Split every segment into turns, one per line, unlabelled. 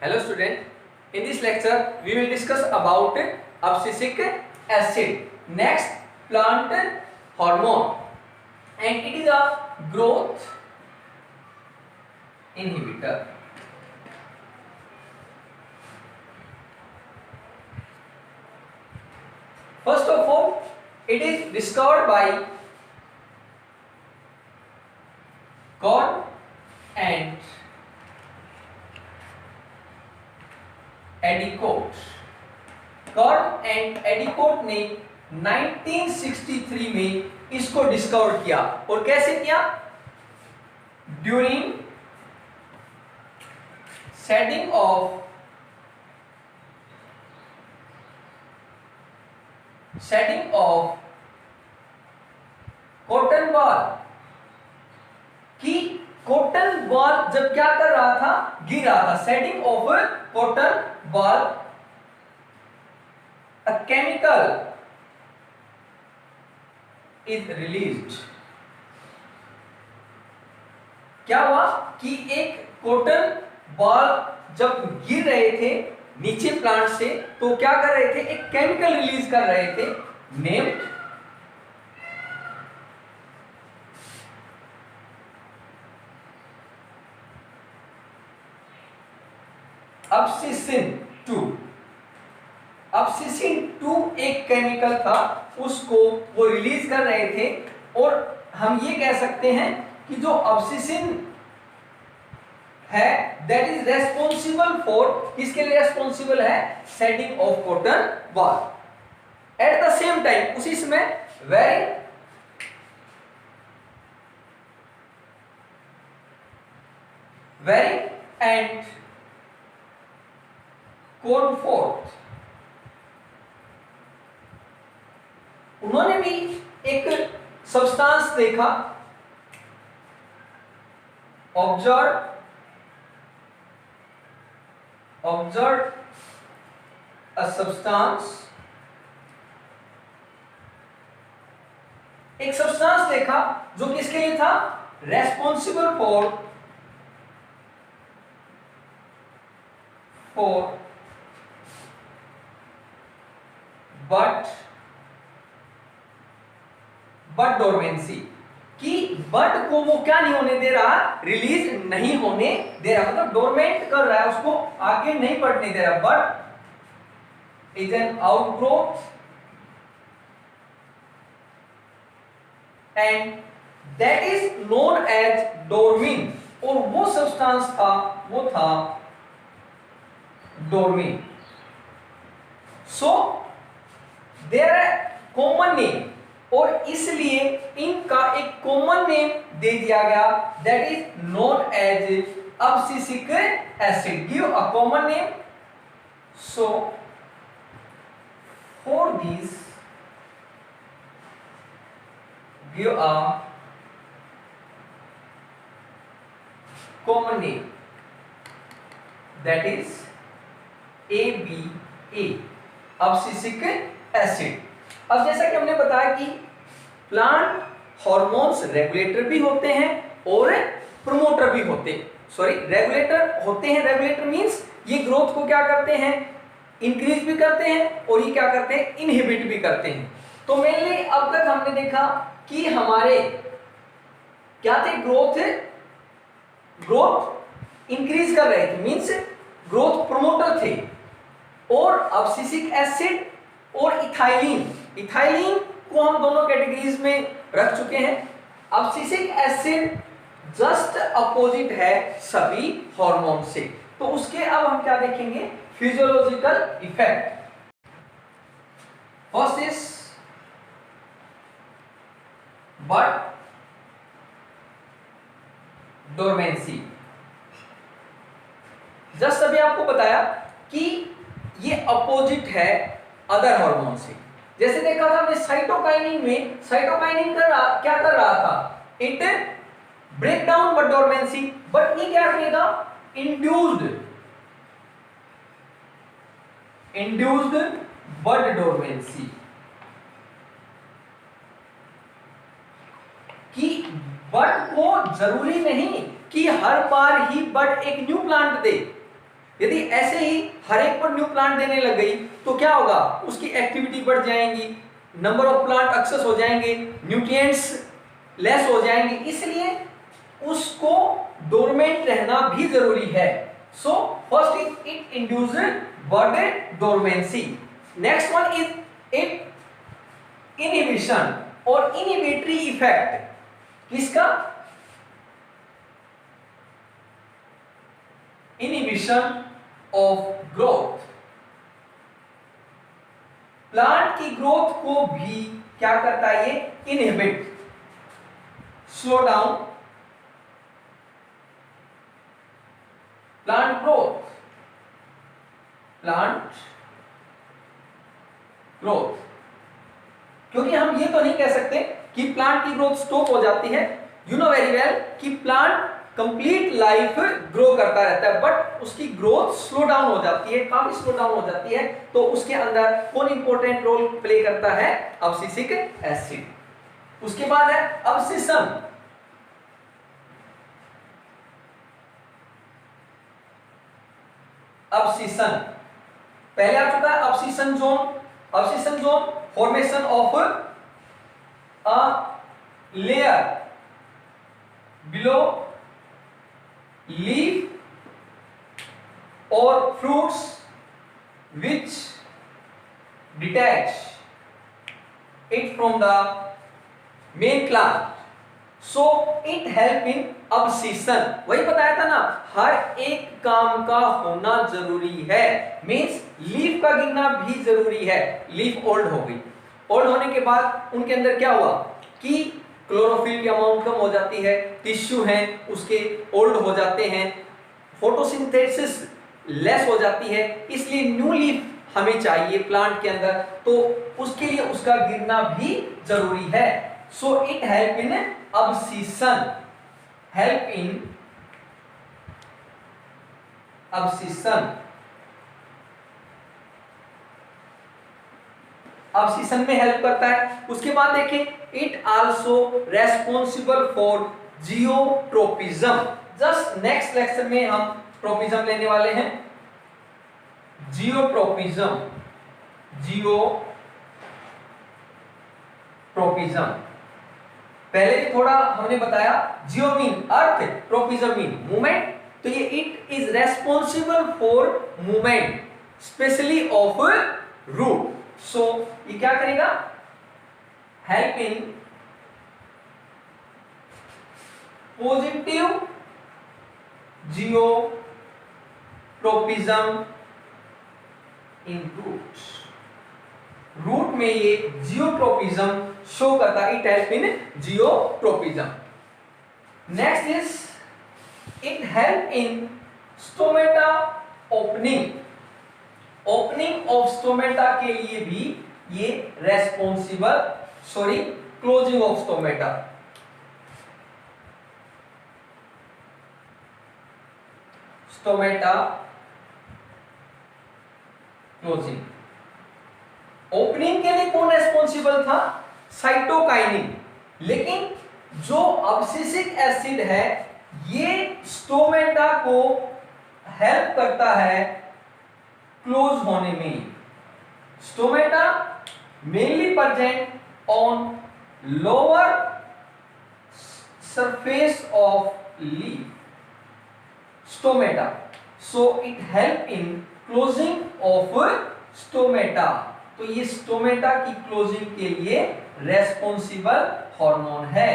Hello student, in this lecture we will discuss about abscisic acid, next plant hormone, and it is a growth inhibitor. First of all, it is discovered by Gordon and Addicott. Gord and Addicott ने 1963 में इसको discover किया। और कैसे किया? During shedding of cotton ball. कि cotton ball जब क्या कर रहा था, गिर रहा था। Shedding of cotton ball, a chemical is released। क्या हुआ कि एक कॉटन बॉल जब गिर रहे थे नीचे प्लांट से, तो क्या कर रहे थे, एक केमिकल रिलीज कर रहे थे नेम्ड अब्सिसिन 2। अब्सिसिन 2 एक केमिकल था, उसको वो रिलीज कर रहे थे। और हम ये कह सकते हैं कि जो अब्सिसिन है दैट इज रेस्पॉन्सिबल फॉर, किसके लिए रेस्पॉन्सिबल है, shading of cotton ball. At the same time उसी समय वेरी एंड कोनफोर्थ, उन्होंने भी एक सब्सटेंस देखा, ऑब्जर्व अ सब्सटेंस, एक सब्सटेंस देखा जो किसके लिए था, रेस्पॉन्सिबल फॉर बट डोरमेंसी। कि बट को वो क्या नहीं होने दे रहा, रिलीज नहीं होने दे रहा, मतलब डोरमेंट कर रहा है, उसको आगे नहीं बढ़ने दे रहा। But is an outgrowth and that is known as dormin. और वो सब्सटेंस था, वो था dormin. So there are common name, और इसलिए इनका एक कॉमन नेम दे दिया गया, that is known as abscisic acid. Give a common name. So for this give a common name, that is ABA, abscisic acid. अब जैसा कि हमने बताया कि प्लांट हार्मोन्स रेगुलेटर भी होते हैं और प्रोमोटर भी होते हैं। सॉरी, रेगुलेटर होते हैं। रेगुलेटर मींस ये ग्रोथ को क्या करते हैं, इंक्रीज भी करते हैं, और ये क्या करते हैं, इनहिबिट भी करते हैं। तो मेनली अब तक हमने देखा कि हमारे क्या थे, ग्रोथ इंक्रीज कर रहे थे, मींस ग्रोथ प्रोमोटर थे। और अब्सिसिक एसिड और इथाइलिन को हम दोनों कैटेगरीज में रख चुके हैं। अब्सिसिक एसिड जस्ट अपोजिट है सभी हार्मोन से। तो उसके अब हम क्या देखेंगे, physiological effect. First is but dormancy. Just अभी आपको बताया कि ये अपोजिट है अदर हार्मोन से। जैसे देखा था हमने साइटोकाइनिन में, साइटोकाइनिन क्या कर रहा था, it break down bud dormancy. Bud ये क्या करेगा, इंड्यूस्ड बट डोरमेंसी। कि बट को जरूरी नहीं कि हर बार ही बट एक न्यू प्लांट दे, यदि ऐसे ही हर एक पर न्यू प्लांट देने लग गई तो क्या होगा, उसकी एक्टिविटी बढ़ जाएंगी, नंबर ऑफ प्लांट एक्सेस हो जाएंगे, न्यूट्रिएंट्स लेस हो जाएंगे, इसलिए उसको डोरमेंट रहना भी जरूरी है। So first it induces bird dormancy. Next one is it inhibition और इनहिबिटरी इफेक्ट किसका, इनहिबिशन ऑफ ग्रोथ। प्लांट की ग्रोथ को भी क्या करता है ये, inhibit, slow down plant growth, plant growth. क्योंकि हम ये तो नहीं कह सकते कि प्लांट की ग्रोथ स्टॉप हो जाती है, यू नो वेरी वेल कि प्लांट कंप्लीट लाइफ ग्रो करता रहता है, बट उसकी ग्रोथ स्लो डाउन हो जाती है, काफी स्लो डाउन हो जाती है। तो उसके अंदर कौन इंपॉर्टेंट रोल प्ले करता है, अब्सिसिक एसिड। उसके बाद है अब्सिशन। अब्सिशन पहले आ चुका है, abscission zone. Abscission zone formation of a layer below leaf or fruits which detach it from the main plant, so it help in abscission। वही बताया था ना, हर एक काम का होना जरूरी है, मीन्स लीफ का गिरना भी जरूरी है। लीफ ओल्ड हो गई, ओल्ड होने के बाद उनके अंदर क्या हुआ कि क्लोरोफिल की अमाउंट कम हो जाती है, टिश्यू हैं उसके ओल्ड हो जाते हैं, फोटोसिंथेसिस लेस हो जाती है, इसलिए न्यू लीफ हमें चाहिए प्लांट के अंदर, तो उसके लिए उसका गिरना भी जरूरी है। So it help in abscission, help in abscission. Abscission में हेल्प करता है। उसके बाद देखें, it also responsible for geotropism. Just next lecture में हम ट्रोपिज्म लेने वाले हैं, जियोट्रोपिज्म, जियोट्रोपिज्म। पहले भी थोड़ा हमने बताया, geo mean earth, tropism mean movement, तो ये it is responsible for movement specially of root. So ये क्या करेगा, help in positive geotropism in roots. Root में ये जियोट्रोपिज्म शो करता है, it help in geotropism. Next is it help in stomata opening. Opening of stomata के लिए भी ये responsible, sorry closing of stomata, stomata closing. Opening के लिए कौन रेस्पॉन्सिबल था, साइटोकाइनिन, लेकिन जो अब्सिसिक एसिड है ये स्टोमेटा को हेल्प करता है क्लोज होने में। Stomata mainly present on lower surface of leaf, stomata, so it help in closing of stomata. तो ये स्टोमेटा की क्लोजिंग के लिए रेस्पॉन्सिबल हार्मोन है,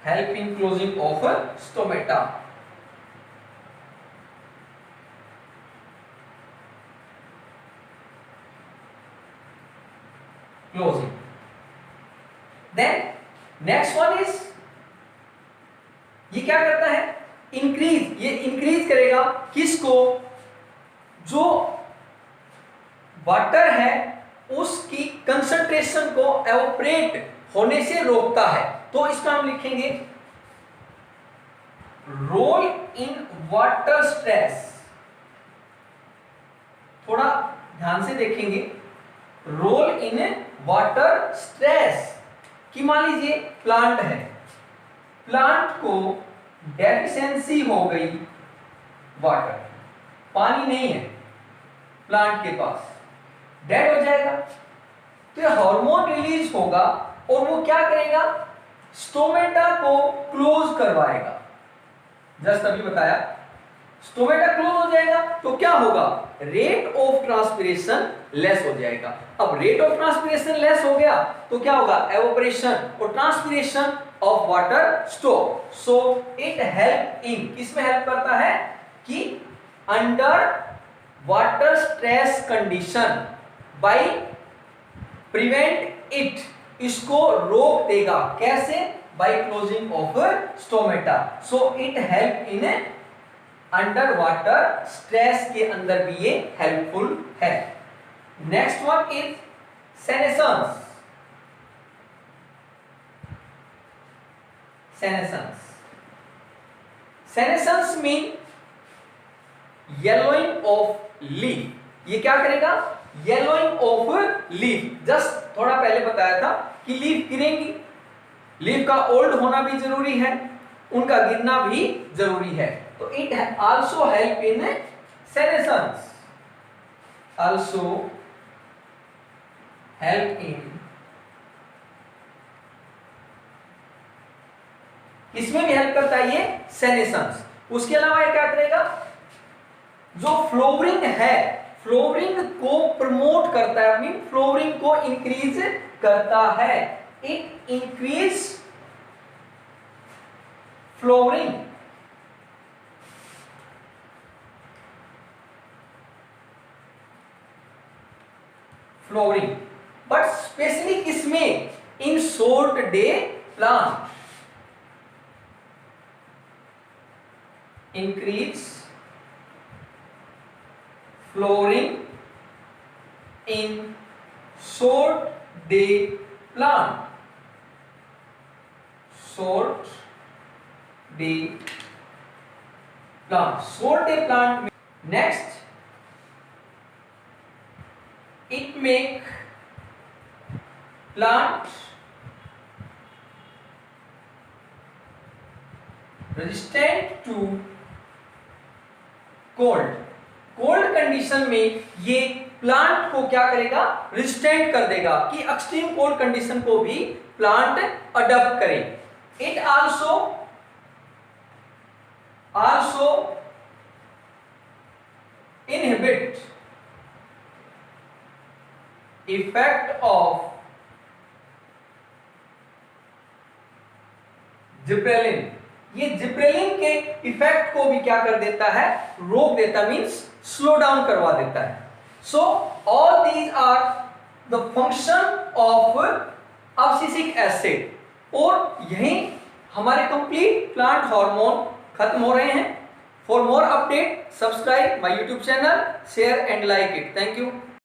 help in closing of stomata. Closing. Then next one is, ये क्या करता है, इंक्रीज, ये इंक्रीज करेगा किसको, जो वाटर है उसकी कंसंट्रेशन को एवोपरेट होने से रोकता है। तो इसका हम लिखेंगे रोल इन वाटर स्ट्रेस। थोड़ा ध्यान से देखेंगे, रोल इन वाटर स्ट्रेस कि मान लीजिए प्लांट है, प्लांट को डेफिशिएंसी हो गई वाटर, पानी नहीं है प्लांट के पास, डेड हो जाएगा। तो ये हार्मोन रिलीज होगा और वो क्या करेगा, स्टोमेटा को क्लोज करवाएगा। जस्ट अभी बताया, स्टोमेटा क्लोज हो जाएगा तो क्या होगा, रेट ऑफ ट्रांसपिरेशन लेस हो जाएगा। अब रेट ऑफ ट्रांसपिरेशन लेस हो गया तो क्या होगा, एवोपरेशन और transpiration of water stop. So it help इन, किसमें हेल्प करता है कि under water stress condition bye prevent it, इसको रोक देगा, कैसे, by closing of stomata. So it help in under water stress के अंदर भी ये हेल्पफुल है। Next one is senescence. Senescence mean yellowing of leaf. ये क्या करेगा, येलोइंग ऑफ लीफ। जस्ट थोड़ा पहले बताया था कि लीफ गिरेंगी, लीफ का ओल्ड होना भी जरूरी है, उनका गिरना भी जरूरी है। तो it also help in senescence, also help in, इसमें भी हेल्प करता है ये सेनेसेंस। उसके अलावा ये क्या करेगा, जो फ्लोवरिंग है, फ्लोवरिंग को प्रमोट करता है, मीन फ्लोवरिंग को इंक्रीज करता है। It increase flowering, flowering, but specially किसमें, in short day plant, increase flowering in short day plant, short day plant, short day plant. Next, it make plant resistant to cold. Cold condition में ये plant को क्या करेगा, resistant कर देगा, कि extreme cold condition को भी प्लांट अडॉप्ट करे। It also inhibit effect of gibberellin. ये जिब्रेलिन के इफेक्ट को भी क्या कर देता है, रोक देता, मींस स्लो डाउन करवा देता है। So all these are the function of abscisic acid. और यही हमारे कंप्लीट प्लांट हार्मोन खत्म हो रहे हैं। For more update subscribe my YouTube channel, share and like it. Thank you.